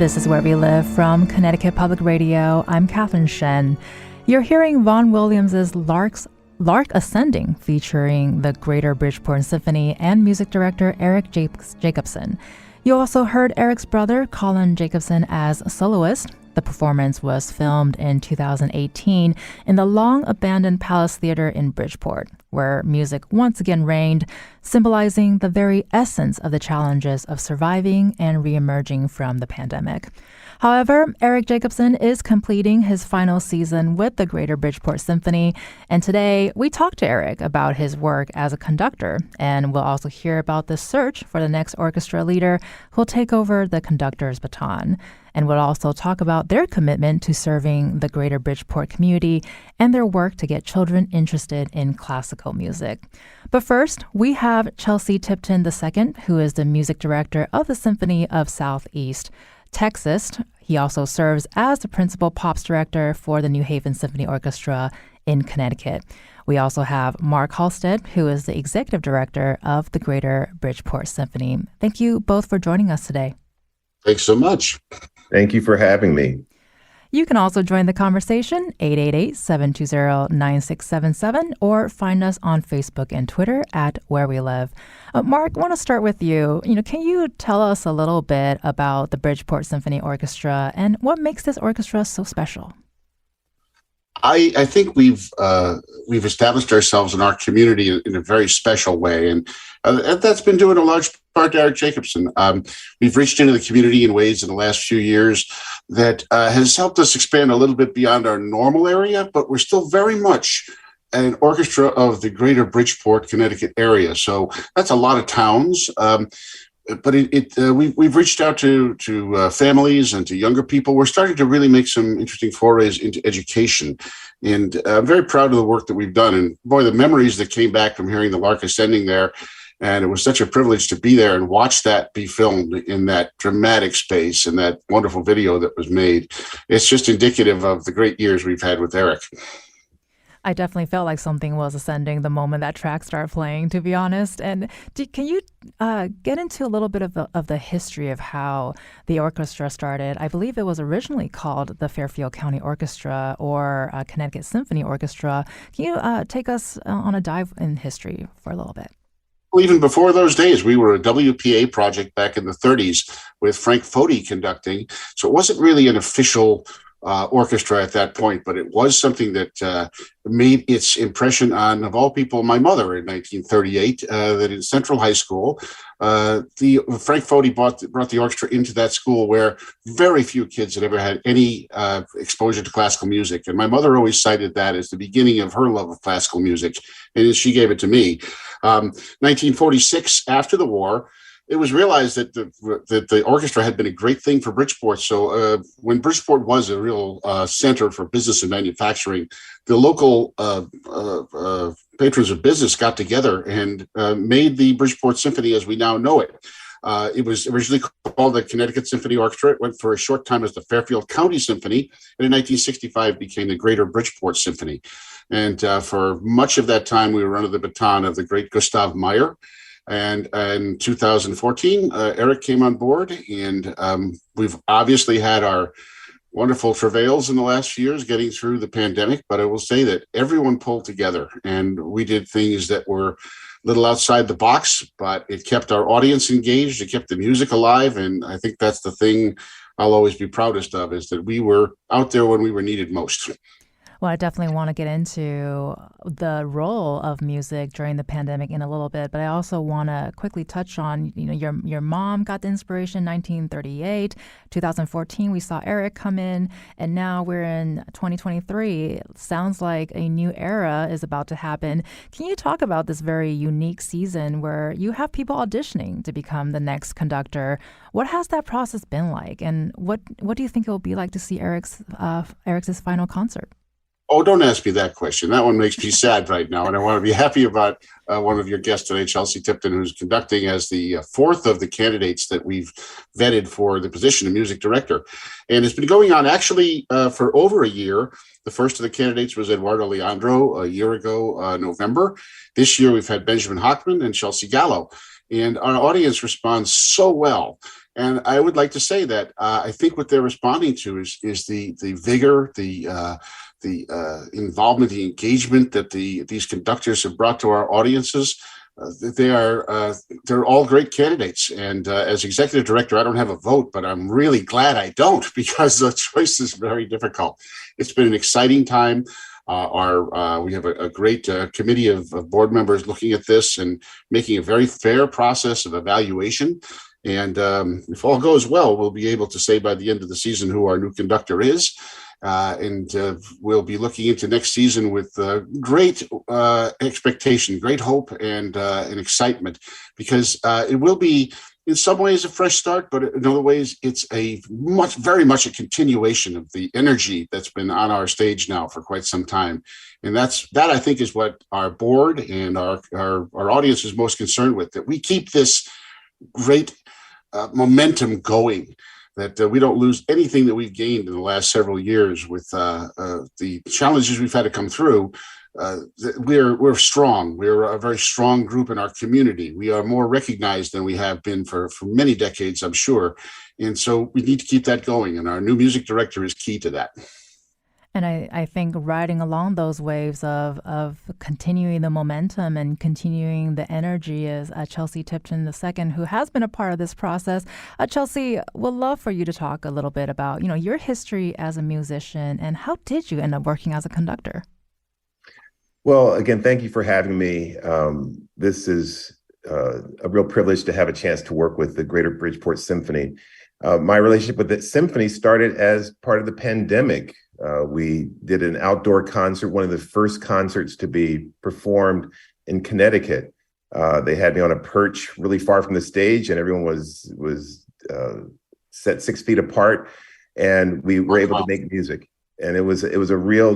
This is Where We Live from Connecticut Public Radio. I'm Catherine Shen. You're hearing Vaughan Williams's Lark Ascending, featuring the Greater Bridgeport Symphony and music director Eric Jacobsen. You also heard Eric's brother, Colin Jacobsen, as soloist. The performance was filmed in 2018 in the long-abandoned Palace Theater in Bridgeport, where music once again reigned, symbolizing the very essence of the challenges of surviving and re-emerging from the pandemic. However, Eric Jacobsen is completing his final season with the Greater Bridgeport Symphony, and today we talked to Eric about his work as a conductor, and we'll also hear about the search for the next orchestra leader who'll take over the conductor's baton. And we'll also talk about their commitment to serving the Greater Bridgeport community and their work to get children interested in classical music. But first, we have Chelsea Tipton II, who is the music director of the Symphony of Southeast Texas. He also serves as the principal pops director for the New Haven Symphony Orchestra in Connecticut. We also have Mark Halstead, who is the executive director of the Greater Bridgeport Symphony. Thank you both for joining us today. Thanks so much. Thank you for having me. You can also join the conversation, 888-720-9677, or find us on Facebook and Twitter at Where We Live. Mark, I want to start with you. Can you tell us a little bit about the Bridgeport Symphony Orchestra and what makes this orchestra so special? I think we've established ourselves in our community in a very special way, and that's been due in a large part to Eric Jacobsen. We've reached into the community in ways in the last few years that has helped us expand a little bit beyond our normal area, but we're still very much an orchestra of the Greater Bridgeport, Connecticut area. So that's a lot of towns. But we've reached out to families and to younger people. We're starting to really make some interesting forays into education. And I'm very proud of the work that we've done. And boy, the memories that came back from hearing the Lark Ascending there. And it was such a privilege to be there and watch that be filmed in that dramatic space and that wonderful video that was made. It's just indicative of the great years we've had with Eric. I definitely felt like something was ascending the moment that track started playing, to be honest. And can you get into a little bit of the history of how the orchestra started? I believe it was originally called the Fairfield County Orchestra or Connecticut Symphony Orchestra. Can you take us on a dive in history for a little bit? Well, even before those days, we were a WPA project back in the 30s with Frank Foti conducting. So it wasn't really an official orchestra at that point, but it was something that made its impression on, of all people, my mother in 1938, that in Central High School, Frank Foti brought the orchestra into that school where very few kids had ever had any exposure to classical music. And my mother always cited that as the beginning of her love of classical music, and she gave it to me. 1946, after the war, it was realized that the orchestra had been a great thing for Bridgeport. So when Bridgeport was a real center for business and manufacturing, the local patrons of business got together and made the Bridgeport Symphony as we now know it. It was originally called the Connecticut Symphony Orchestra. It went for a short time as the Fairfield County Symphony, and in 1965 became the Greater Bridgeport Symphony. And for much of that time, we were under the baton of the great Gustav Meyer. And in 2014, Eric came on board, and we've obviously had our wonderful travails in the last few years getting through the pandemic. But I will say that everyone pulled together, and we did things that were a little outside the box, but it kept our audience engaged. It kept the music alive. And I think that's the thing I'll always be proudest of, is that we were out there when we were needed most. Well, I definitely want to get into the role of music during the pandemic in a little bit, but I also want to quickly touch on, your mom got the inspiration in 1938, 2014, we saw Eric come in, and now we're in 2023. It sounds like a new era is about to happen. Can you talk about this very unique season where you have people auditioning to become the next conductor? What has that process been like, and what do you think it will be like to see Eric's final concert? Oh, don't ask me that question. That one makes me sad right now. And I want to be happy about one of your guests today, Chelsea Tipton, who's conducting as the fourth of the candidates that we've vetted for the position of music director. And it's been going on actually for over a year. The first of the candidates was Eduardo Leandro a year ago, November. This year, we've had Benjamin Hockman and Chelsea Gallo. And our audience responds so well. And I would like to say that I think what they're responding to is the vigor, the involvement, the engagement that these conductors have brought to our audiences. They're all great candidates. And as executive director, I don't have a vote, but I'm really glad I don't, because the choice is very difficult. It's been an exciting time. We have a great committee of board members looking at this and making a very fair process of evaluation. And if all goes well, we'll be able to say by the end of the season who our new conductor is. And we'll be looking into next season with great expectation, great hope, and excitement, because it will be, in some ways, a fresh start, but in other ways, it's very much a continuation of the energy that's been on our stage now for quite some time. And that I think is what our board and our audience is most concerned with, that we keep this great momentum going, that we don't lose anything that we've gained in the last several years with the challenges we've had to come through. We're strong. We're a very strong group in our community. We are more recognized than we have been for many decades, I'm sure. And so we need to keep that going. And our new music director is key to that. And I think riding along those waves of continuing the momentum and continuing the energy is Chelsea Tipton II, who has been a part of this process. Chelsea, would love for you to talk a little bit about, your history as a musician and how did you end up working as a conductor? Well, again, thank you for having me. This is a real privilege to have a chance to work with the Greater Bridgeport Symphony. My relationship with the symphony started as part of the pandemic. We did an outdoor concert, one of the first concerts to be performed in Connecticut. They had me on a perch really far from the stage, and everyone was set 6 feet apart, and we were able to make music. And it was a real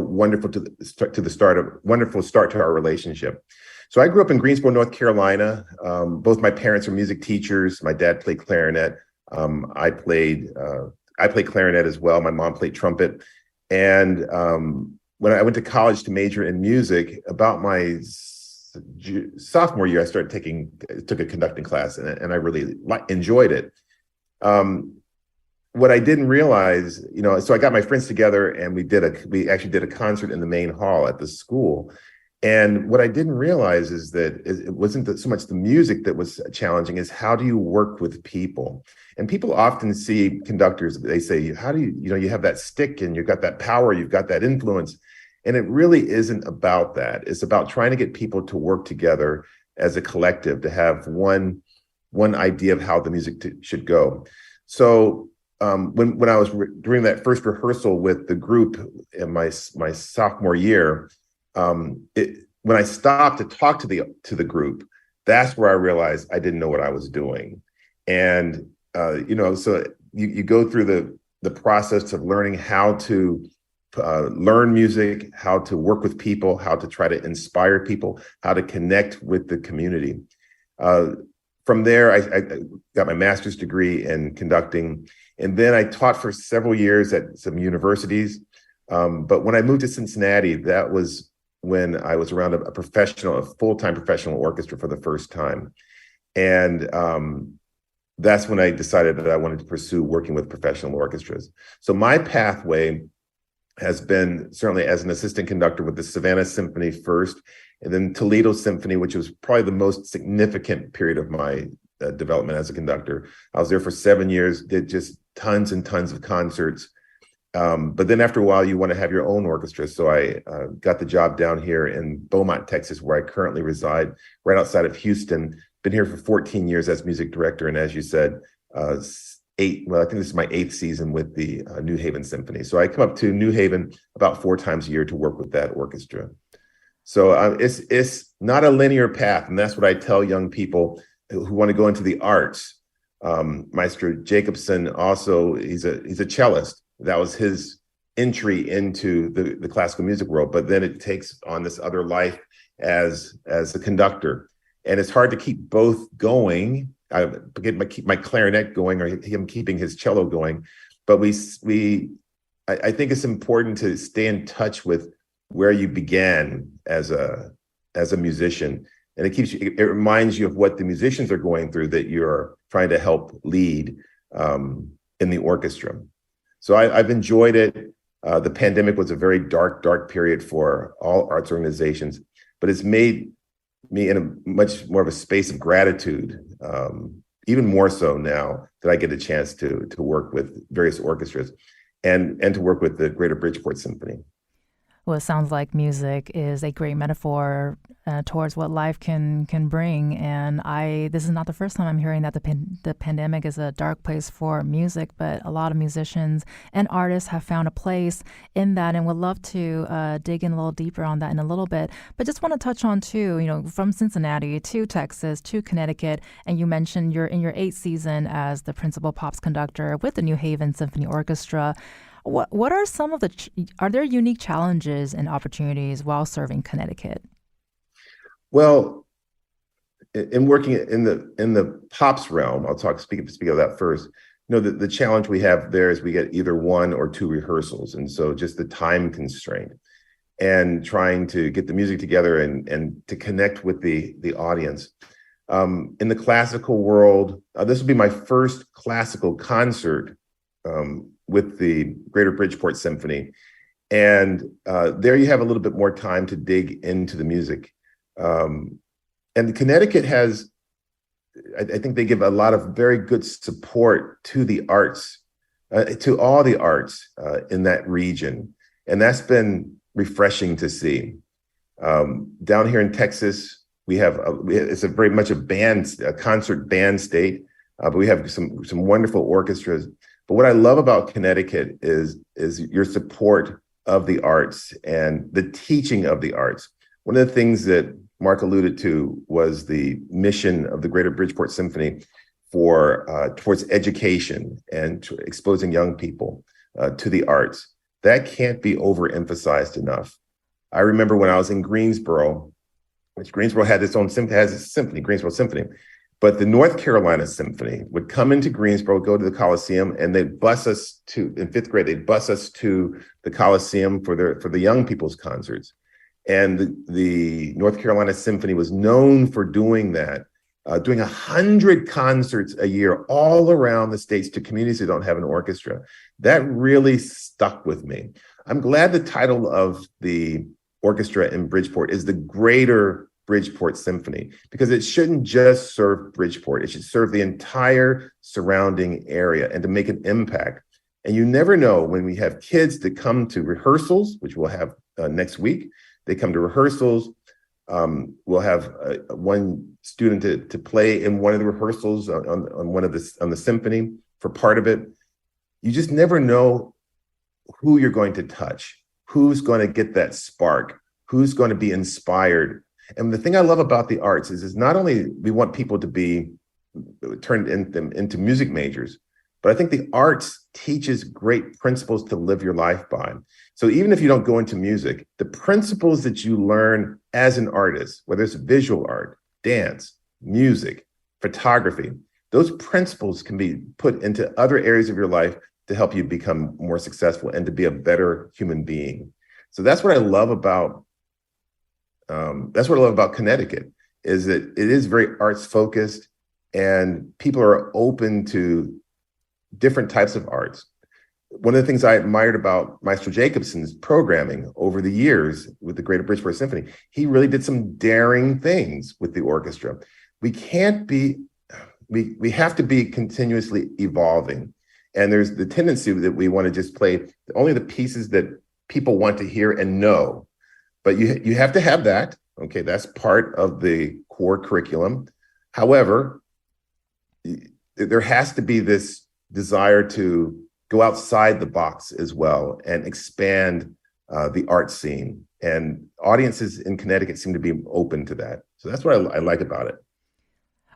wonderful wonderful start to our relationship. So I grew up in Greensboro, North Carolina. Both my parents are music teachers. My dad played clarinet. I played clarinet as well. My mom played trumpet. And when I went to college to major in music, about my sophomore year, I took a conducting class, and I really enjoyed it. What I didn't realize, so I got my friends together, and we actually did a concert in the main hall at the school. And what I didn't realize is that it wasn't so much the music that was challenging, is how do you work with people? And people often see conductors, they say, how do you have that stick and you've got that power, you've got that influence. And it really isn't about that. It's about trying to get people to work together as a collective, to have one idea of how the music should go. So when I was doing that first rehearsal with the group in my sophomore year, when I stopped to talk to the group, that's where I realized I didn't know what I was doing. And so you go through the process of learning how to learn music, how to work with people, how to try to inspire people, how to connect with the community. From there, I got my master's degree in conducting, and then I taught for several years at some universities. But when I moved to Cincinnati, that was when I was around a full-time professional orchestra for the first time. And that's when I decided that I wanted to pursue working with professional orchestras. So my pathway has been certainly as an assistant conductor with the Savannah Symphony first, and then Toledo Symphony, which was probably the most significant period of my development as a conductor. I was there for 7 years, did just tons and tons of concerts. But then after a while, you want to have your own orchestra. So I got the job down here in Beaumont, Texas, where I currently reside, right outside of Houston. Been here for 14 years as music director. And as you said, I think this is my 8th season with the New Haven Symphony. So I come up to New Haven about 4 times a year to work with that orchestra. So it's not a linear path. And that's what I tell young people who want to go into the arts. Maestro Jacobsen also, he's a cellist. That was his entry into the classical music world. But then it takes on this other life as a conductor. And it's hard to keep both going. I keep my clarinet going, or him keeping his cello going. But I think it's important to stay in touch with where you began as a musician, And it reminds you of what the musicians are going through that you're trying to help lead in the orchestra. So I've enjoyed it. The pandemic was a very dark period for all arts organizations, but it's made me in a much more of a space of gratitude, even more so now that I get a chance to work with various orchestras and to work with the Greater Bridgeport Symphony. Well, it sounds like music is a great metaphor towards what life can bring. And this is not the first time I'm hearing that the pandemic is a dark place for music, but a lot of musicians and artists have found a place in that, and would love to dig in a little deeper on that in a little bit. But just want to touch on too, from Cincinnati to Texas to Connecticut, and you mentioned you're in your 8th season as the principal pops conductor with the New Haven Symphony Orchestra. What are some of are there unique challenges and opportunities while serving Connecticut? Well, in working in the pops realm, I'll speak of that first. The challenge we have there is we get either 1 or 2 rehearsals, and so just the time constraint and trying to get the music together and to connect with the audience. In the classical world, this will be my first classical concert with the Greater Bridgeport Symphony. And there you have a little bit more time to dig into the music. And Connecticut has, I think they give a lot of very good support to the arts, to all the arts in that region. And that's been refreshing to see. Down here in Texas, it's a very much a concert band state, but we have some wonderful orchestras. But what I love about Connecticut is your support of the arts and the teaching of the arts. One of the things that Mark alluded to was the mission of the Greater Bridgeport Symphony towards education and exposing young people to the arts. That can't be overemphasized enough. I remember when I was in Greensboro, which Greensboro had its own symphony, Greensboro Symphony. But the North Carolina Symphony would come into Greensboro, go to the Coliseum, and they'd bus us in 5th grade, they'd bus us to the Coliseum for the young people's concerts. And the North Carolina Symphony was known for doing that, doing 100 concerts a year all around the states to communities that don't have an orchestra. That really stuck with me. I'm glad the title of the orchestra in Bridgeport is the Greater Bridgeport Symphony, because it shouldn't just serve Bridgeport. It should serve the entire surrounding area and to make an impact. And you never know, when we have kids that come to rehearsals, which we'll have next week, they come to rehearsals. We'll have one student to play in one of the rehearsals on the symphony for part of it. You just never know who you're going to touch, who's going to get that spark, who's going to be inspired. And the thing I love about the arts is not only we want people to be turned into music majors, but I think the arts teaches great principles to live your life by. So even if you don't go into music, the principles that you learn as an artist, whether it's visual art, dance, music, photography, those principles can be put into other areas of your life to help you become more successful and to be a better human being. So that's what I love about Connecticut, is that it is very arts focused and people are open to different types of arts. One of the things I admired about Maestro Jacobsen's programming over the years with the Greater Bridgeport Symphony, he really did some daring things with the orchestra. We have to be continuously evolving. And there's the tendency that we want to just play only the pieces that people want to hear and know. But you have to have that. Okay, that's part of the core curriculum. However, there has to be this desire to go outside the box as well and expand the art scene. And audiences in Connecticut seem to be open to that. So that's what I like about it.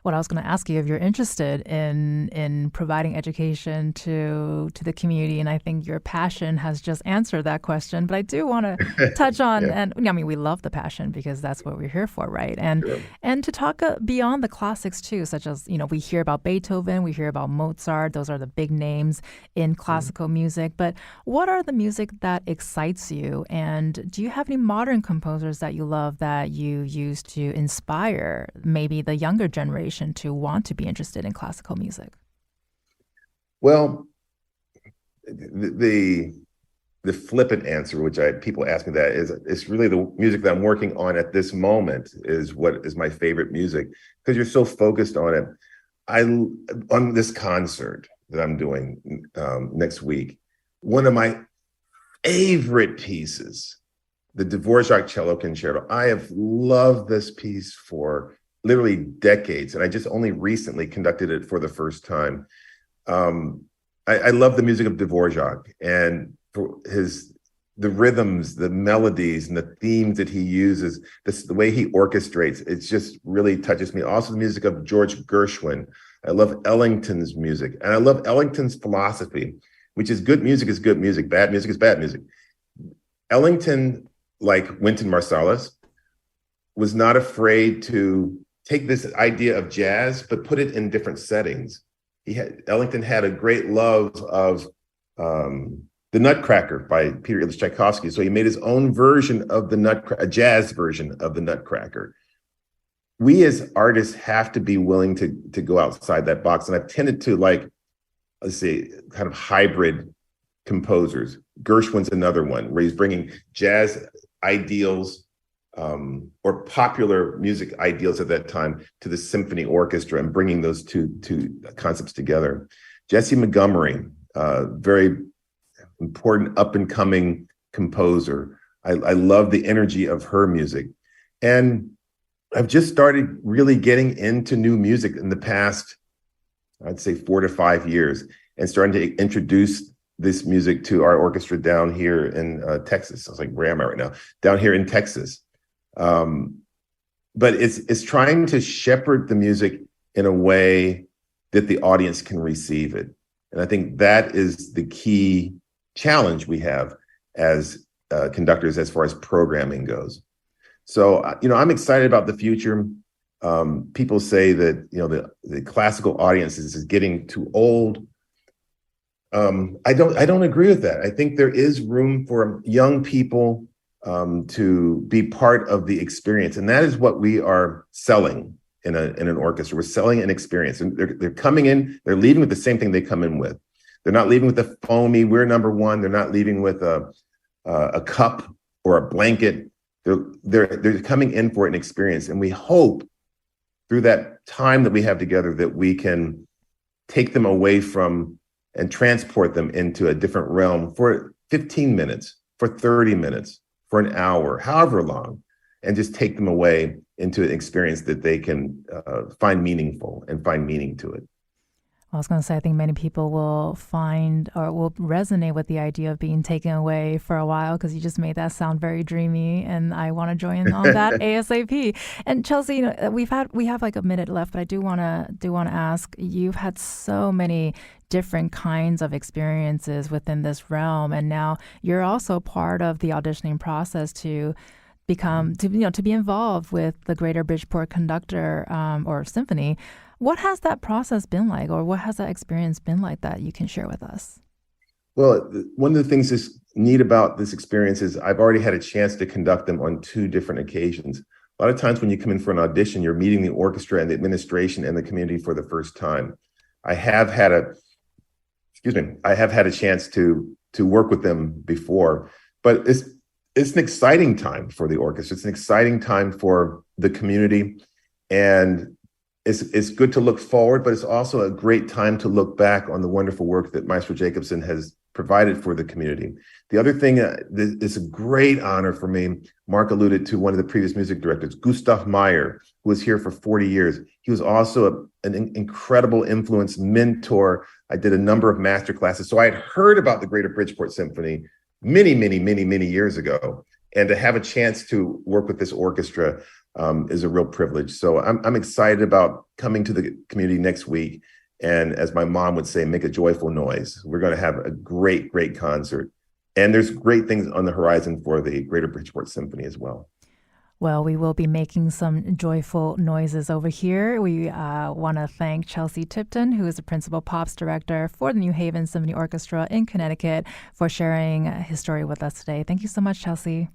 what I was going to ask you, if you're interested in providing education to the community. And I think your passion has just answered that question. But I do want to touch on, Yeah. and I mean, we love the passion because that's what we're here for, right? Sure. And to talk beyond the classics too, such as, we hear about Beethoven, we hear about Mozart. Those are the big names in classical music. But what are the music that excites you? And do you have any modern composers that you love that you use to inspire maybe the younger generation to want to be interested in classical music? Well, the flippant answer, which people ask me that, is it's really the music that I'm working on at this moment is what is my favorite music, because you're so focused on it. On this concert that I'm doing next week, one of my favorite pieces, the Dvorak Cello Concerto. I have loved this piece for literally decades, and I just only recently conducted it for the first time. I love the music of Dvorak and the rhythms, the melodies, and the themes that he uses, the way he orchestrates. It just really touches me. Also, the music of George Gershwin. I love Ellington's music, and I love Ellington's philosophy, which is good music is good music, bad music is bad music. Ellington, like Wynton Marsalis, was not afraid to take this idea of jazz, but put it in different settings. Ellington had a great love of The Nutcracker by Peter Ilyich Tchaikovsky. So he made his own version of a jazz version of the Nutcracker. We as artists have to be willing to go outside that box. And I've tended to let's say, kind of hybrid composers. Gershwin's another one where he's bringing jazz ideals or popular music ideals at that time to the symphony orchestra and bringing those two concepts together. Jessie Montgomery, very important up-and-coming composer. I love the energy of her music. And I've just started really getting into new music in the past, I'd say 4 to 5 years, and starting to introduce this music to our orchestra down here in Texas. I was like, where am I right now? Down here in Texas. But it's trying to shepherd the music in a way that the audience can receive it. And I think that is the key challenge we have as conductors as far as programming goes. So, I'm excited about the future. People say that, the classical audience is getting too old. I don't agree with that. I think there is room for young people to be part of the experience. And that is what we are selling in an orchestra. We're selling an experience. And they're coming in, they're leaving with the same thing they come in with. They're not leaving with the foamy, we're number one. They're not leaving with a cup or a blanket. They're coming in for an experience. And we hope through that time that we have together that we can take them away from and transport them into a different realm for 15 minutes, for 30 minutes, for an hour, however long, and just take them away into an experience that they can find meaningful and find meaning to it. I was going to say, I think many people will find or will resonate with the idea of being taken away for a while, because you just made that sound very dreamy, and I want to join on that ASAP. And Chelsea, we have like a minute left, but I do want to ask, you've had so many different kinds of experiences within this realm, and now you're also part of the auditioning process to be involved with the Greater Bridgeport Conductor or Symphony. What has that process been like, or what has that experience been like that you can share with us? Well, one of the things that's neat about this experience is I've already had a chance to conduct them on 2 different occasions. A lot of times when you come in for an audition, you're meeting the orchestra and the administration and the community for the first time. I have had a chance to work with them before, but it's an exciting time for the orchestra. It's an exciting time for the community, and it's good to look forward, but it's also a great time to look back on the wonderful work that Maestro Jacobsen has provided for the community. The other thing is a great honor for me. Mark alluded to one of the previous music directors, Gustav Meyer, who was here for 40 years. He was also an incredible influence, mentor. I did a number of master classes. So I had heard about the Greater Bridgeport Symphony many, many, many, many years ago. And to have a chance to work with this orchestra, is a real privilege. So I'm excited about coming to the community next week. And as my mom would say, make a joyful noise. We're going to have a great, great concert. And there's great things on the horizon for the Greater Bridgeport Symphony as well. Well, we will be making some joyful noises over here. We want to thank Chelsea Tipton, who is the Principal Pops Director for the New Haven Symphony Orchestra in Connecticut, for sharing his story with us today. Thank you so much, Chelsea.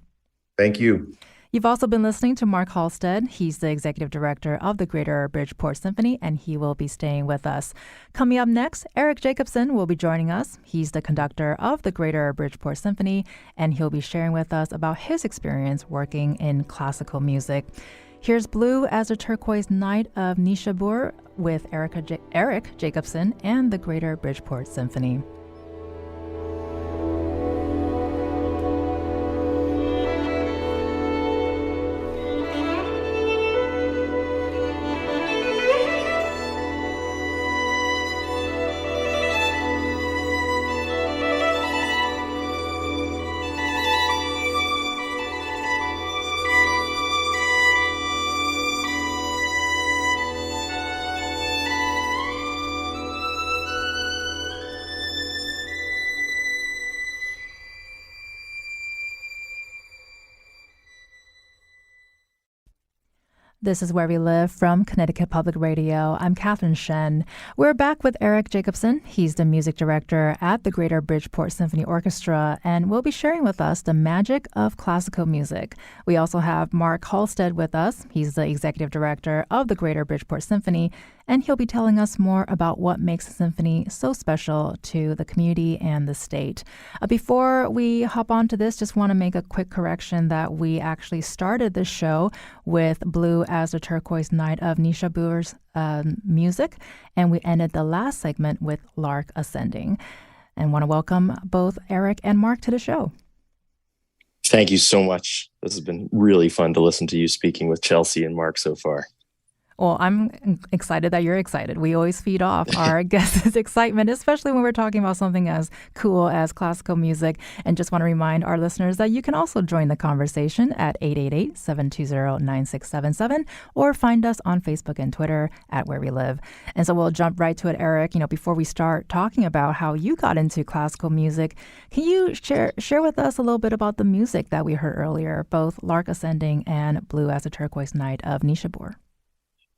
Thank you. You've also been listening to Mark Halstead. He's the Executive Director of the Greater Bridgeport Symphony, and he will be staying with us. Coming up next, Eric Jacobsen will be joining us. He's the conductor of the Greater Bridgeport Symphony, and he'll be sharing with us about his experience working in classical music. Here's Blue as a Turquoise Night of Nishabur with Eric Jacobsen and the Greater Bridgeport Symphony. This is Where We Live from Connecticut Public Radio. I'm Catherine Shen. We're back with Eric Jacobsen. He's the music director at the Greater Bridgeport Symphony Orchestra, and will be sharing with us the magic of classical music. We also have Mark Halstead with us. He's the executive director of the Greater Bridgeport Symphony, and he'll be telling us more about what makes the symphony so special to the community and the state. Before we hop on to this, just want to make a quick correction that we actually started the show with Blue as the Turquoise Night of Nishabur's music, and we ended the last segment with Lark Ascending. And want to welcome both Eric and Mark to the show. Thank you so much. This has been really fun to listen to you speaking with Chelsea and Mark so far. Well, I'm excited that you're excited. We always feed off our guests' excitement, especially when we're talking about something as cool as classical music. And just want to remind our listeners that you can also join the conversation at 888-720-9677 or find us on Facebook and Twitter at Where We Live. And so we'll jump right to it, Eric. Before we start talking about how you got into classical music, can you share with us a little bit about the music that we heard earlier, both Lark Ascending and Blue as a Turquoise Night of Nishabur?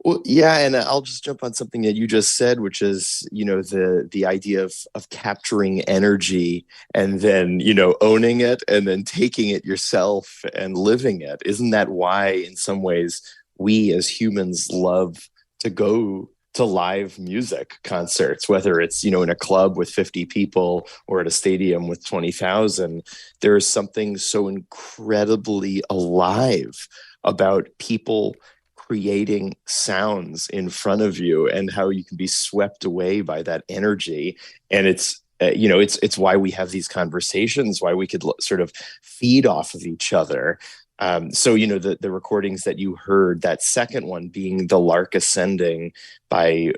Well, yeah, and I'll just jump on something that you just said, which is, the idea of capturing energy and then, owning it and then taking it yourself and living it. Isn't that why, in some ways, we as humans love to go to live music concerts, whether it's, in a club with 50 people or at a stadium with 20,000? There is something so incredibly alive about people creating sounds in front of you and how you can be swept away by that energy. And it's why we have these conversations, why we could sort of feed off of each other. So the recordings that you heard, that second one being The Lark Ascending by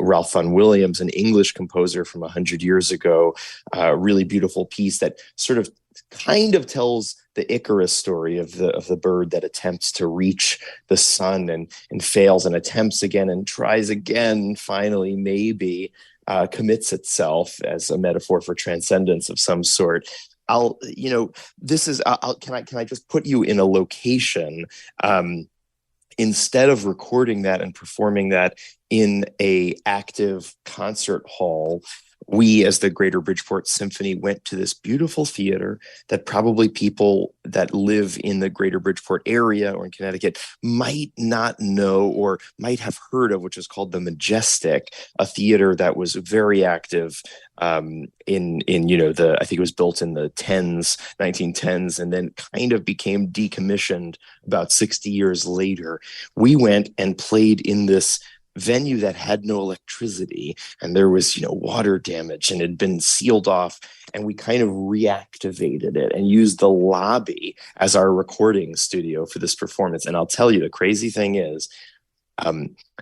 Ralph Vaughan Williams, an English composer from 100 years ago, a really beautiful piece that sort of kind of tells the Icarus story of the bird that attempts to reach the sun and fails and attempts again and tries again, finally maybe commits itself as a metaphor for transcendence of some sort. Can I just put you in a location, instead of recording that and performing that in a active concert hall, we, as the Greater Bridgeport Symphony, went to this beautiful theater that probably people that live in the Greater Bridgeport area or in Connecticut might not know or might have heard of, which is called the Majestic, a theater that was very active I think it was built in the 1910s, and then kind of became decommissioned about 60 years later. We went and played in this venue that had no electricity, and there was water damage and it had been sealed off, and we kind of reactivated it and used the lobby as our recording studio for this performance. And I'll tell you, the crazy thing is,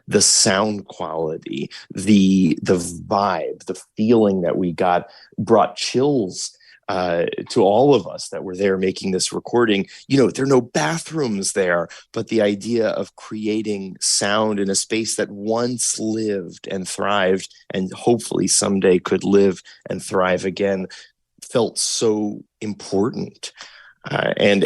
the sound quality, the vibe, the feeling that we got brought chills to all of us that were there making this recording. There are no bathrooms there, but the idea of creating sound in a space that once lived and thrived and hopefully someday could live and thrive again felt so important. And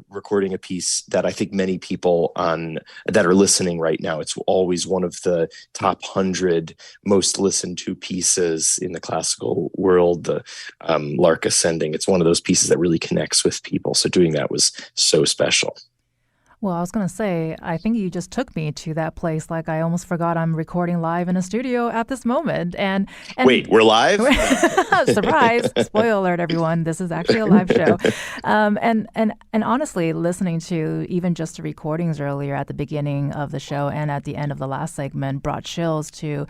recording a piece that I think many people that are listening right now, it's always one of the top 100 most listened to pieces in the classical world, the Lark Ascending. It's one of those pieces that really connects with people. So doing that was so special. Well, I was going to say, I think you just took me to that place. Like, I almost forgot I'm recording live in a studio at this moment. And wait, we're live? Surprise! Spoiler alert, everyone. This is actually a live show. And honestly, listening to even just the recordings earlier at the beginning of the show and at the end of the last segment brought chills to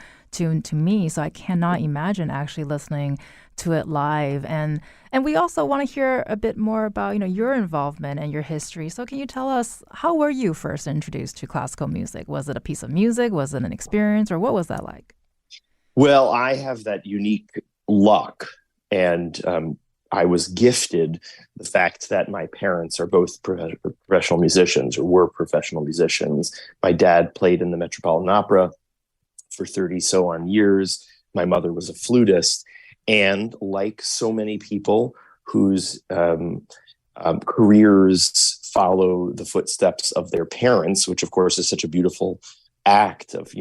me. So I cannot imagine actually listening to it live. And we also want to hear a bit more about, your involvement and your history. So can you tell us, how were you first introduced to classical music? Was it a piece of music? Was it an experience? Or what was that like? Well, I have that unique luck, and I was gifted the fact that my parents are both professional musicians, or were professional musicians. My dad played in the Metropolitan Opera for 30 so on years. My mother was a flutist. And like so many people whose careers follow the footsteps of their parents, which of course is such a beautiful act of,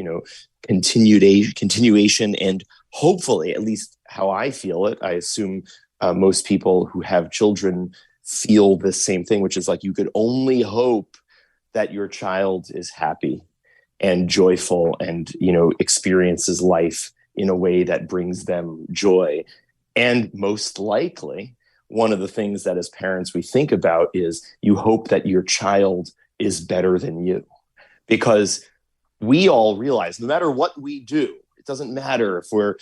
continuation, and hopefully, at least how I feel it, I assume most people who have children feel the same thing, which is like, you could only hope that your child is happy and joyful and, experiences life in a way that brings them joy. And most likely, one of the things that as parents we think about is you hope that your child is better than you. Because we all realize no matter what we do, it doesn't matter if we're,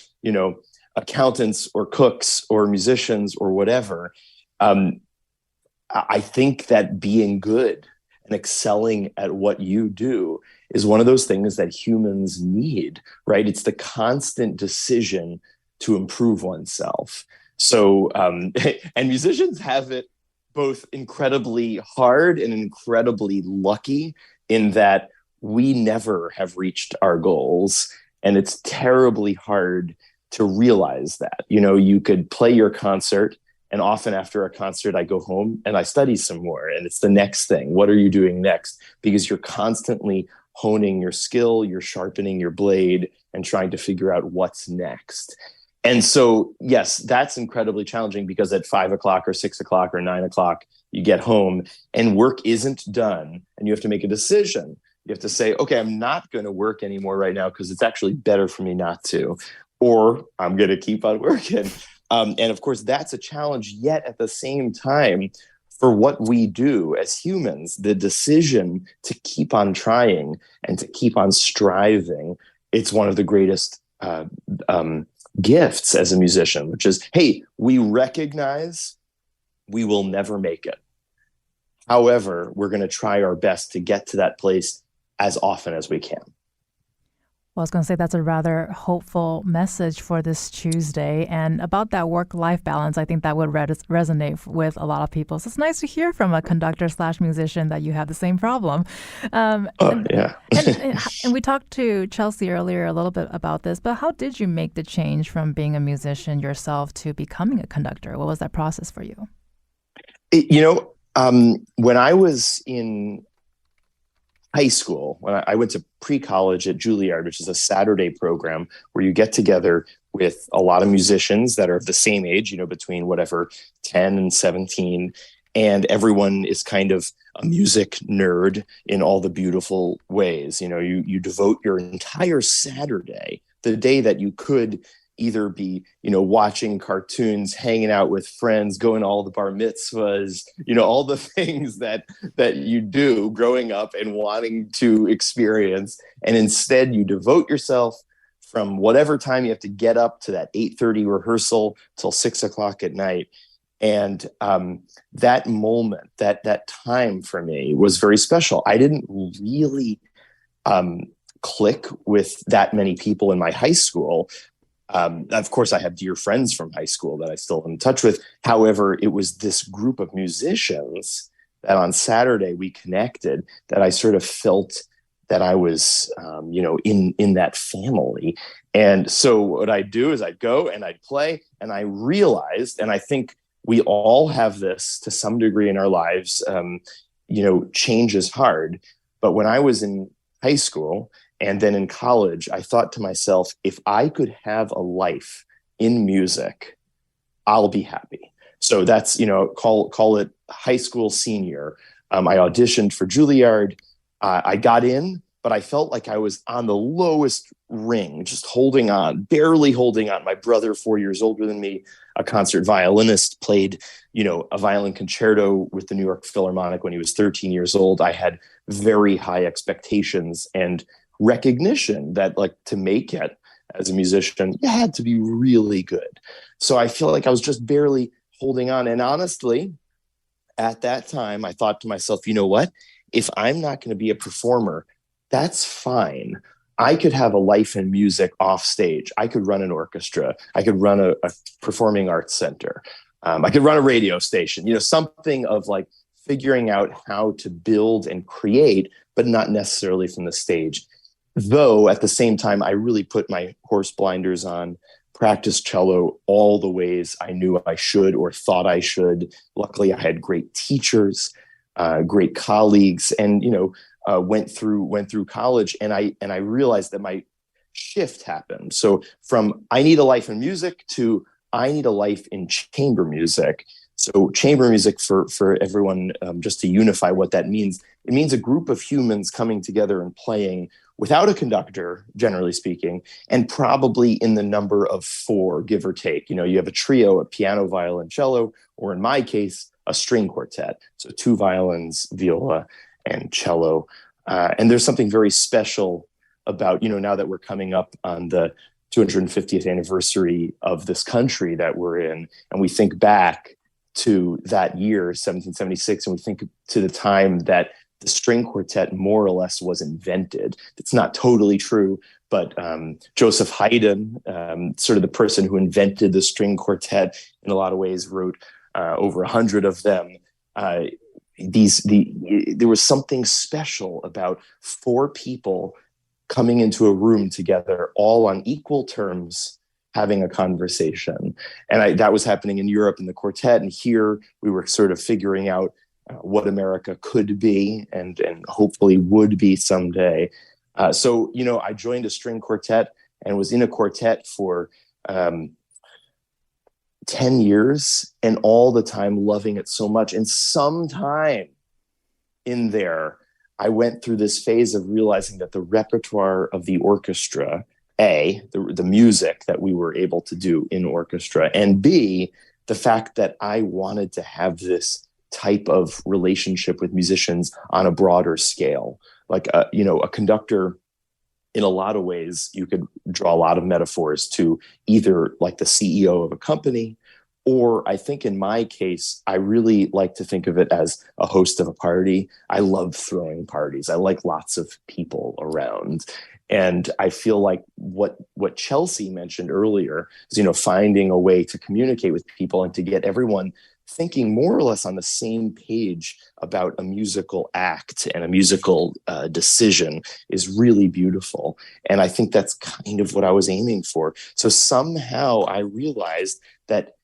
accountants or cooks or musicians or whatever. I think that being good and excelling at what you do is one of those things that humans need, right? It's the constant decision to improve oneself. So, and musicians have it both incredibly hard and incredibly lucky in that we never have reached our goals. And it's terribly hard to realize that. You could play your concert, and often after a concert, I go home and I study some more. And it's the next thing. What are you doing next? Because you're constantly honing your skill, you're sharpening your blade and trying to figure out what's next. And so, yes, that's incredibly challenging because at 5 o'clock or 6 o'clock or 9 o'clock, you get home and work isn't done and you have to make a decision. You have to say, okay, I'm not going to work anymore right now because it's actually better for me not to, or I'm going to keep on working. And of course, that's a challenge. Yet at the same time, for what we do as humans, the decision to keep on trying and to keep on striving, it's one of the greatest gifts as a musician, which is, hey, we recognize we will never make it. However, we're going to try our best to get to that place as often as we can. Well, I was going to say that's a rather hopeful message for this Tuesday. And about that work-life balance, I think that would resonate with a lot of people. So it's nice to hear from a conductor/musician that you have the same problem. Yeah. and we talked to Chelsea earlier a little bit about this, but how did you make the change from being a musician yourself to becoming a conductor? What was that process for you? When I was in high school, when I went to pre-college at Juilliard, which is a Saturday program where you get together with a lot of musicians that are of the same age, between whatever 10 and 17, and everyone is kind of a music nerd in all the beautiful ways. You devote your entire Saturday, the day that you could either be, watching cartoons, hanging out with friends, going to all the bar mitzvahs, all the things that you do growing up and wanting to experience. And instead you devote yourself from whatever time you have to get up to that 8:30 rehearsal till 6 o'clock at night. And that moment, that time for me was very special. I didn't really click with that many people in my high school. Of course, I have dear friends from high school that I still am in touch with. However, it was this group of musicians that on Saturday we connected, that I sort of felt that I was, in that family. And so what I'd do is I'd go and I'd play, and I realized, and I think we all have this to some degree in our lives, change is hard. But when I was in high school and then in college, I thought to myself, if I could have a life in music, I'll be happy. So that's, call it high school senior. I auditioned for Juilliard. I got in, but I felt like I was on the lowest ring, just holding on, barely holding on. My brother, 4 years older than me, a concert violinist, played, a violin concerto with the New York Philharmonic when he was 13 years old. I had very high expectations and recognition that, like, to make it as a musician, you had to be really good. So I feel like I was just barely holding on. And honestly, at that time, I thought to myself, you know what? If I'm not going to be a performer, that's fine. I could have a life in music off stage. I could run an orchestra. I could run a performing arts center. I could run a radio station, something of like figuring out how to build and create, but not necessarily from the stage. Though at the same time, I really put my horse blinders on, practiced cello all the ways I knew I should or thought I should. Luckily, I had great teachers, great colleagues, and went through college, and I realized that my shift happened. So from I need a life in music to I need a life in chamber music. So chamber music, for everyone, just to unify what that means, it means a group of humans coming together and playing without a conductor, generally speaking, and probably in the number of 4, give or take. You have a trio, a piano, violin, cello, or in my case, a string quartet. So 2 violins, viola, and cello. And there's something very special about, now that we're coming up on the 250th anniversary of this country that we're in, and we think back to that year, 1776, and we think to the time that the string quartet more or less was invented. It's not totally true, but Joseph Haydn, sort of the person who invented the string quartet, in a lot of ways wrote over 100 of them. There was something special about 4 people coming into a room together, all on equal terms, having a conversation. And that was happening in Europe in the quartet. And here we were sort of figuring out what America could be and hopefully would be someday. So I joined a string quartet and was in a quartet for 10 years, and all the time loving it so much. And sometime in there, I went through this phase of realizing that the repertoire of the orchestra, A, the music that we were able to do in orchestra, and B, the fact that I wanted to have this type of relationship with musicians on a broader scale. Like, a conductor, in a lot of ways, you could draw a lot of metaphors to either like the CEO of a company, or I think in my case, I really like to think of it as a host of a party. I love throwing parties. I like lots of people around. And I feel like what Chelsea mentioned earlier is, finding a way to communicate with people and to get everyone thinking more or less on the same page about a musical act and a musical decision is really beautiful. And I think that's kind of what I was aiming for. So somehow I realized that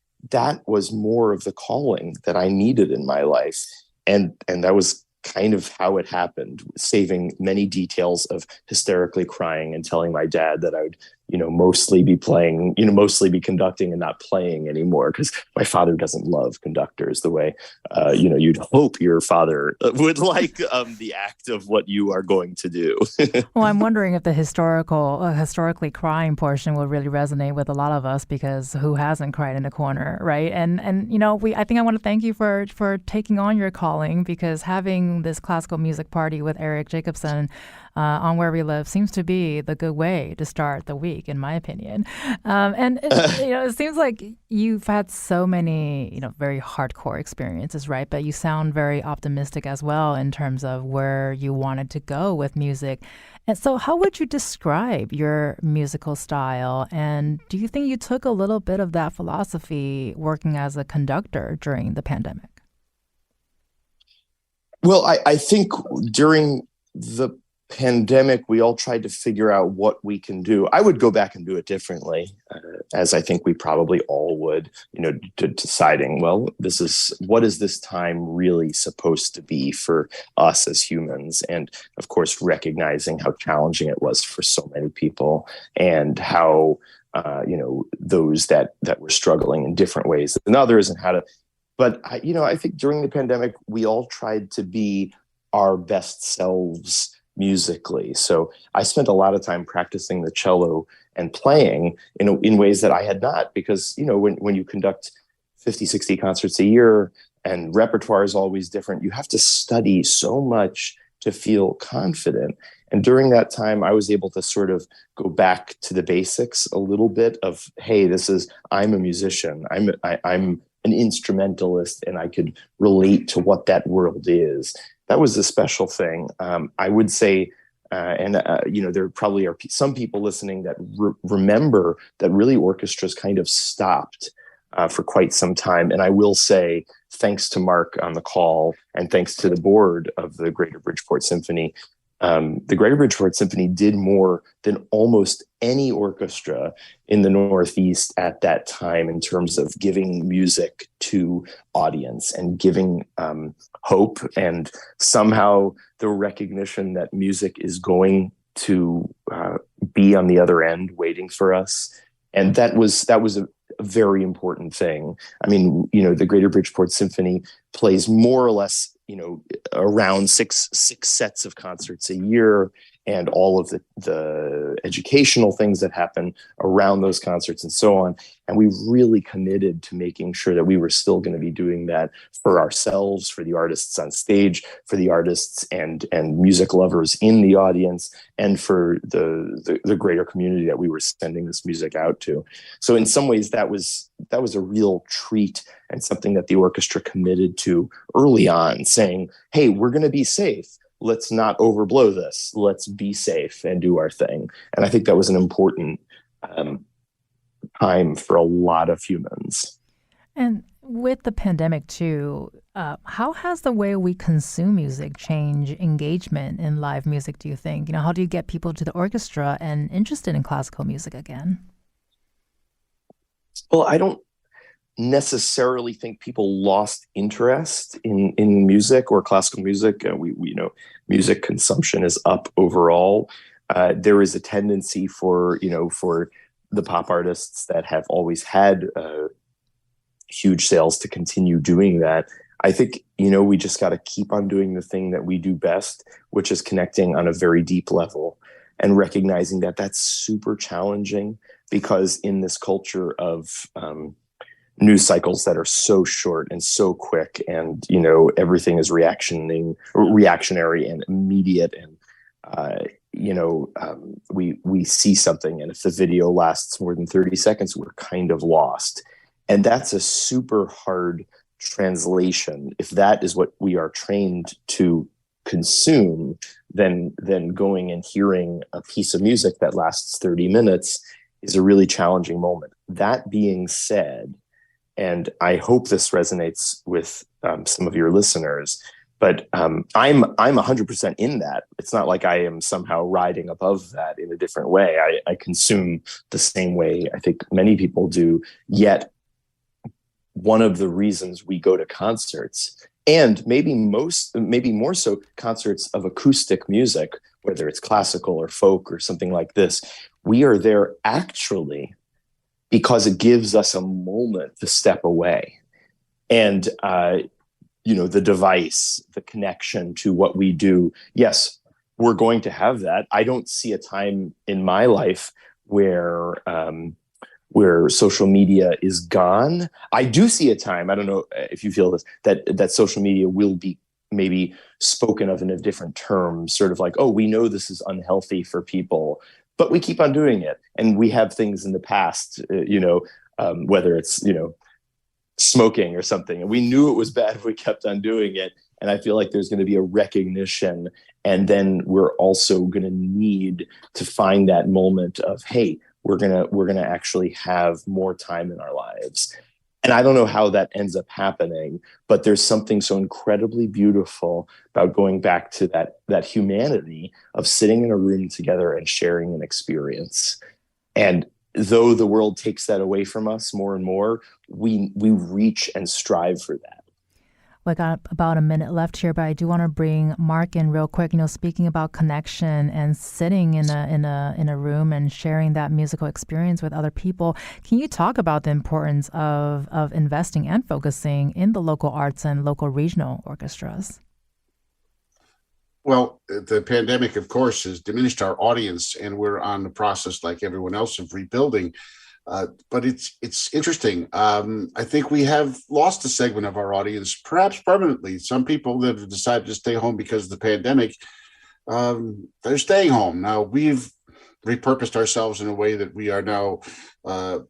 was more of the calling that I needed in my life. And that was kind of how it happened, saving many details of hysterically crying and telling my dad that I would, mostly be playing, mostly be conducting and not playing anymore, because my father doesn't love conductors the way, you'd hope your father would like the act of what you are going to do. Well, I'm wondering if the historically crying portion will really resonate with a lot of us, because who hasn't cried in a corner, right? And I think I want to thank you for taking on your calling, because having this classical music party with Eric Jacobsen on Where We Live seems to be the good way to start the week, in my opinion. It seems like you've had so many, very hardcore experiences, right? But you sound very optimistic as well in terms of where you wanted to go with music. And so how would you describe your musical style? And do you think you took a little bit of that philosophy working as a conductor during the pandemic? Well, I think during the pandemic, we all tried to figure out what we can do. I would go back and do it differently, as I think we probably all would, deciding, well, what is this time really supposed to be for us as humans? And of course, recognizing how challenging it was for so many people, and how, those that were struggling in different ways than others, and how to, but I think during the pandemic, we all tried to be our best selves musically. So I spent a lot of time practicing the cello and playing in ways that I had not, because, when you conduct 50, 60 concerts a year and repertoire is always different, you have to study so much to feel confident. And during that time, I was able to sort of go back to the basics a little bit of, hey, I'm a musician. I'm an instrumentalist, and I could relate to what that world is. That was a special thing. I would say, there probably are some people listening that remember that really orchestras kind of stopped for quite some time. And I will say, thanks to Mark on the call, and thanks to the board of the Greater Bridgeport Symphony, the Greater Bridgeport Symphony did more than almost any orchestra in the Northeast at that time in terms of giving music to audience and giving hope, and somehow the recognition that music is going to be on the other end waiting for us. And that was a very important thing. I mean, the Greater Bridgeport Symphony plays more or less, around six sets of concerts a year, and all of the educational things that happen around those concerts and so on. And we really committed to making sure that we were still going to be doing that for ourselves, for the artists on stage, for the artists and music lovers in the audience, and for the greater community that we were sending this music out to. So in some ways, that was a real treat, and something that the orchestra committed to early on, saying, hey, we're going to be safe. Let's not overblow this. Let's be safe and do our thing. And I think that was an important time for a lot of humans. And with the pandemic too, how has the way we consume music changed engagement in live music, do you think? How do you get people to the orchestra and interested in classical music again? Well, I don't necessarily think people lost interest in music or classical music. Music consumption is up overall. There is a tendency for the pop artists that have always had huge sales to continue doing that. I think, we just got to keep on doing the thing that we do best, which is connecting on a very deep level, and recognizing that that's super challenging, because in this culture of news cycles that are so short and so quick, and everything is reactionary and immediate, and we see something, and if the video lasts more than 30 seconds, we're kind of lost. And that's a super hard translation. If that is what we are trained to consume, then going and hearing a piece of music that lasts 30 minutes is a really challenging moment. That being said, and I hope this resonates with some of your listeners, but I'm 100% in that. It's not like I am somehow riding above that in a different way. I consume the same way I think many people do. Yet, one of the reasons we go to concerts, and maybe more so concerts of acoustic music, whether it's classical or folk or something like this, we are there actually because it gives us a moment to step away. And, the device, the connection to what we do, yes, we're going to have that. I don't see a time in my life where social media is gone. I do see a time, I don't know if you feel this, that social media will be maybe spoken of in a different term, sort of like, oh, we know this is unhealthy for people, but we keep on doing it. And we have things in the past, whether it's, smoking or something, and we knew it was bad, we kept on doing it. And I feel like there's going to be a recognition, and then we're also going to need to find that moment of, hey, we're gonna actually have more time in our lives. And I don't know how that ends up happening, but there's something so incredibly beautiful about going back to that humanity of sitting in a room together and sharing an experience. And though the world takes that away from us more and more, we reach and strive for that. We got about a minute left here, but I do want to bring Mark in real quick. Speaking about connection and sitting in a room and sharing that musical experience with other people. Can you talk about the importance of investing and focusing in the local arts and local regional orchestras? Well, the pandemic, of course, has diminished our audience, and we're on the process, like everyone else, of rebuilding. But it's interesting. I think we have lost a segment of our audience, perhaps permanently. Some people that have decided to stay home because of the pandemic, they're staying home. Now, we've repurposed ourselves in a way that we are now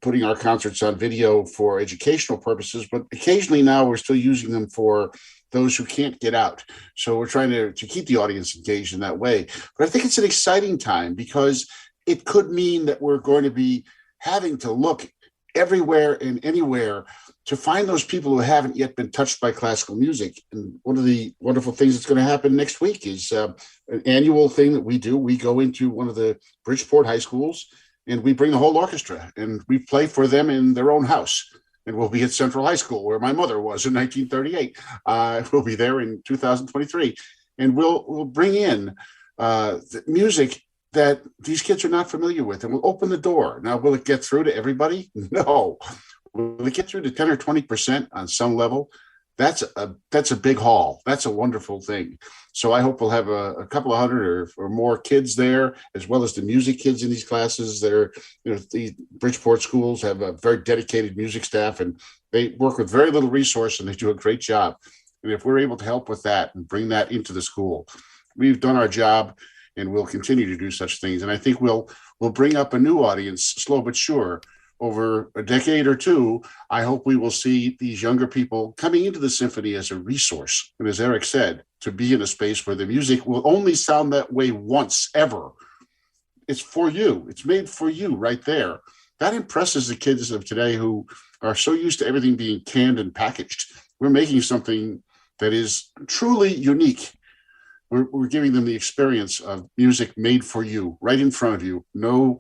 putting our concerts on video for educational purposes, but occasionally now we're still using them for those who can't get out. So we're trying to keep the audience engaged in that way. But I think it's an exciting time because it could mean that we're going to be having to look everywhere and anywhere to find those people who haven't yet been touched by classical music. And one of the wonderful things that's going to happen next week is an annual thing that we do. We go into one of the Bridgeport high schools and we bring the whole orchestra and we play for them in their own house. And we'll be at Central High School, where my mother was in 1938. We'll be there in 2023. And we'll bring in the music that these kids are not familiar with, and we'll open the door. Now, will it get through to everybody? No. Will it get through to 10 or 20% on some level? That's a big haul. That's a wonderful thing. So I hope we'll have a couple of hundred or more kids there, as well as the music kids in these classes. The Bridgeport schools have a very dedicated music staff, and they work with very little resource, and they do a great job. And if we're able to help with that and bring that into the school, we've done our job, and we'll continue to do such things. And I think we'll bring up a new audience, slow but sure. Over a decade or two, I hope we will see these younger people coming into the symphony as a resource. And as Eric said, to be in a space where the music will only sound that way once ever. It's for you. It's made for you right there. That impresses the kids of today who are so used to everything being canned and packaged. We're making something that is truly unique. We're giving them the experience of music made for you, right in front of you. No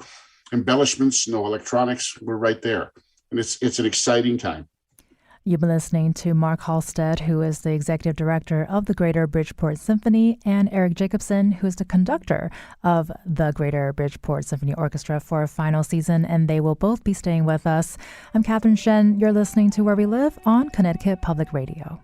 embellishments, no electronics. We're right there. And it's an exciting time. You've been listening to Mark Halstead, who is the executive director of the Greater Bridgeport Symphony, and Eric Jacobsen, who is the conductor of the Greater Bridgeport Symphony Orchestra for a final season, and they will both be staying with us. I'm Catherine Shen. You're listening to Where We Live on Connecticut Public Radio.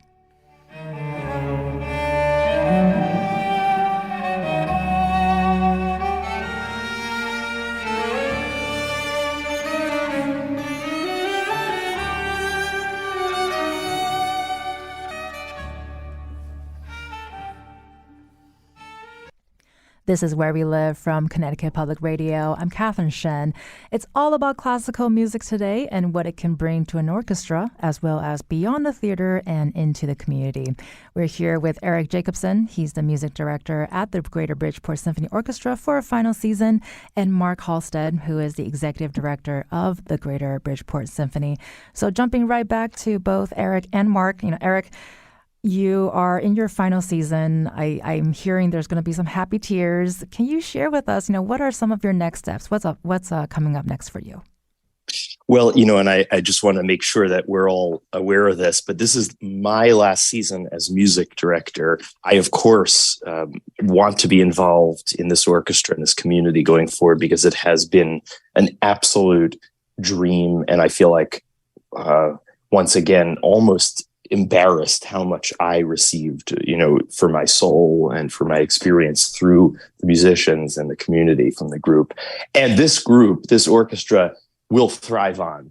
This is Where We Live from Connecticut Public Radio. I'm Catherine Shen. It's all about classical music today and what it can bring to an orchestra, as well as beyond the theater and into the community. We're here with Eric Jacobsen. He's the music director at the Greater Bridgeport Symphony Orchestra for a final season, and Mark Halstead, who is the executive director of the Greater Bridgeport Symphony. So jumping right back to both Eric and Mark, Eric, you are in your final season. I'm hearing there's going to be some happy tears. Can you share with us, what are some of your next steps? What's coming up next for you? Well, and I just want to make sure that we're all aware of this, but this is my last season as music director. I, of course, want to be involved in this orchestra and this community going forward because it has been an absolute dream. And I feel like, once again, almost embarrassed how much I received, for my soul and for my experience through the musicians and the community from the group. And this orchestra will thrive on.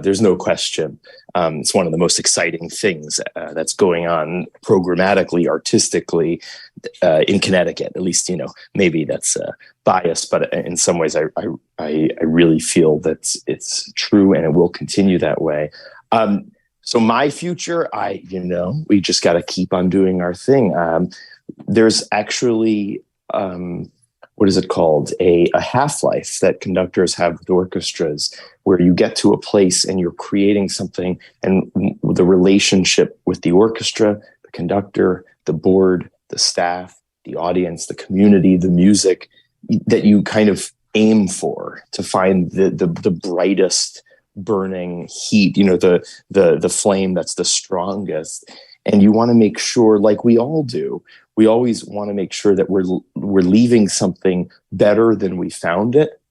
There's no question. It's one of the most exciting things that's going on programmatically, artistically in Connecticut. At least, maybe that's biased, but in some ways, I really feel that it's true, and it will continue that way. So my future, we just got to keep on doing our thing. There's actually, what is it called? A half-life that conductors have with orchestras, where you get to a place and you're creating something, and the relationship with the orchestra, the conductor, the board, the staff, the audience, the community, the music, that you kind of aim for to find the brightest burning heat, the flame that's the strongest. And you want to make sure, like we all do, we always want to make sure that we're leaving something better than we found it.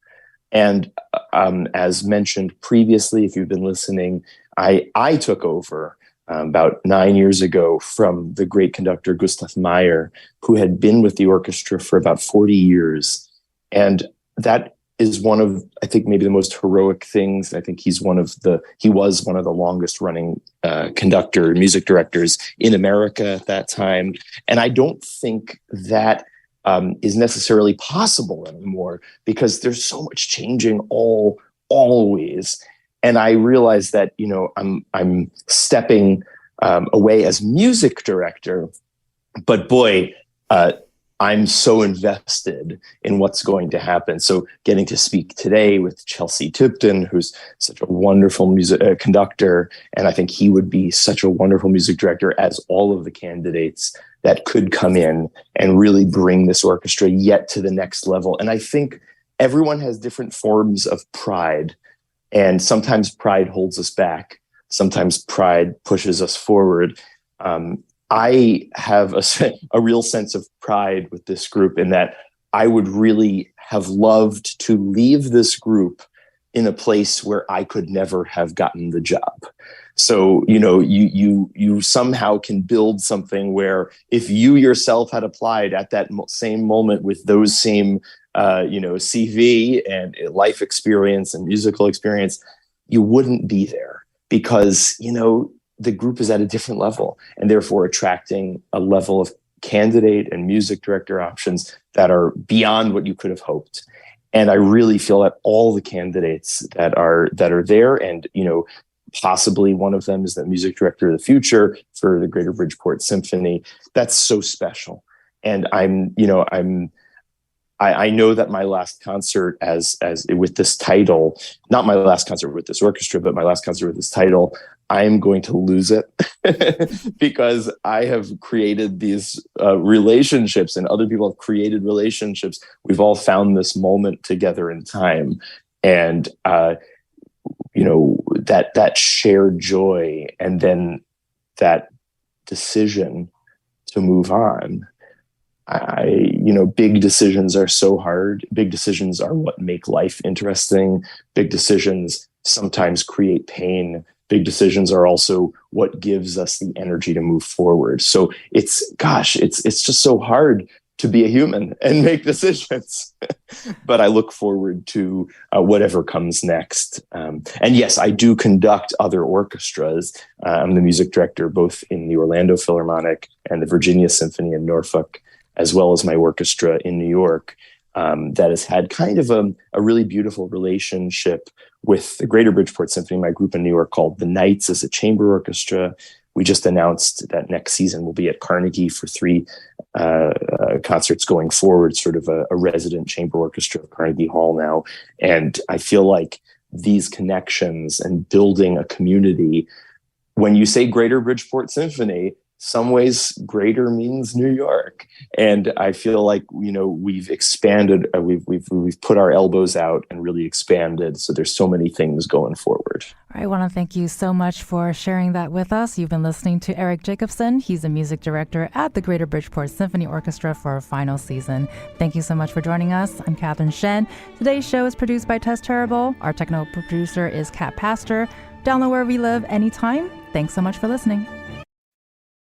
And as mentioned previously, if you've been listening, I took over about 9 years ago from the great conductor Gustav Meyer, who had been with the orchestra for about 40 years. And that is one of, I think, maybe the most heroic things. I think he was one of the longest running music directors in America at that time. And I don't think that is necessarily possible anymore, because there's so much changing always. And I realized that, I'm stepping away as music director, but boy, I'm so invested in what's going to happen. So getting to speak today with Chelsea Tipton, who's such a wonderful music conductor, and I think he would be such a wonderful music director, as all of the candidates that could come in and really bring this orchestra yet to the next level. And I think everyone has different forms of pride, and sometimes pride holds us back. Sometimes pride pushes us forward. I have a real sense of pride with this group, in that I would really have loved to leave this group in a place where I could never have gotten the job. So, you somehow can build something where, if you yourself had applied at that same moment with those same, CV and life experience and musical experience, you wouldn't be there, because, the group is at a different level, and therefore attracting a level of candidate and music director options that are beyond what you could have hoped. And I really feel that all the candidates that are there, and possibly one of them is the music director of the future for the Greater Bridgeport Symphony. That's so special. And I know that my last concert as with this title, not my last concert with this orchestra, but my last concert with this title, I am going to lose it because I have created these relationships, and other people have created relationships. We've all found this moment together in time. And, that shared joy, and then that decision to move on. Big decisions are so hard. Big decisions are what make life interesting. Big decisions sometimes create pain. Big decisions are also what gives us the energy to move forward. So it's just so hard to be a human and make decisions. But I look forward to whatever comes next. And yes, I do conduct other orchestras. I'm the music director both in the Orlando Philharmonic and the Virginia Symphony in Norfolk, as well as my orchestra in New York, that has had kind of a really beautiful relationship with the Greater Bridgeport Symphony, my group in New York, called the Knights, as a chamber orchestra. We just announced that next season we'll be at Carnegie for 3 concerts going forward, sort of a resident chamber orchestra of Carnegie Hall now. And I feel like these connections and building a community, when you say Greater Bridgeport Symphony, some ways greater means New York. And I feel like, we've expanded, we've put our elbows out and really expanded. So there's so many things going forward. I want to thank you so much for sharing that with us. You've been listening to Eric Jacobsen. He's a music director at the Greater Bridgeport Symphony Orchestra for our final season. Thank you so much for joining us. I'm Catherine Shen. Today's show is produced by Tess Terrible. Our technical producer is Kat Pastor. Download Where We Live anytime. Thanks so much for listening.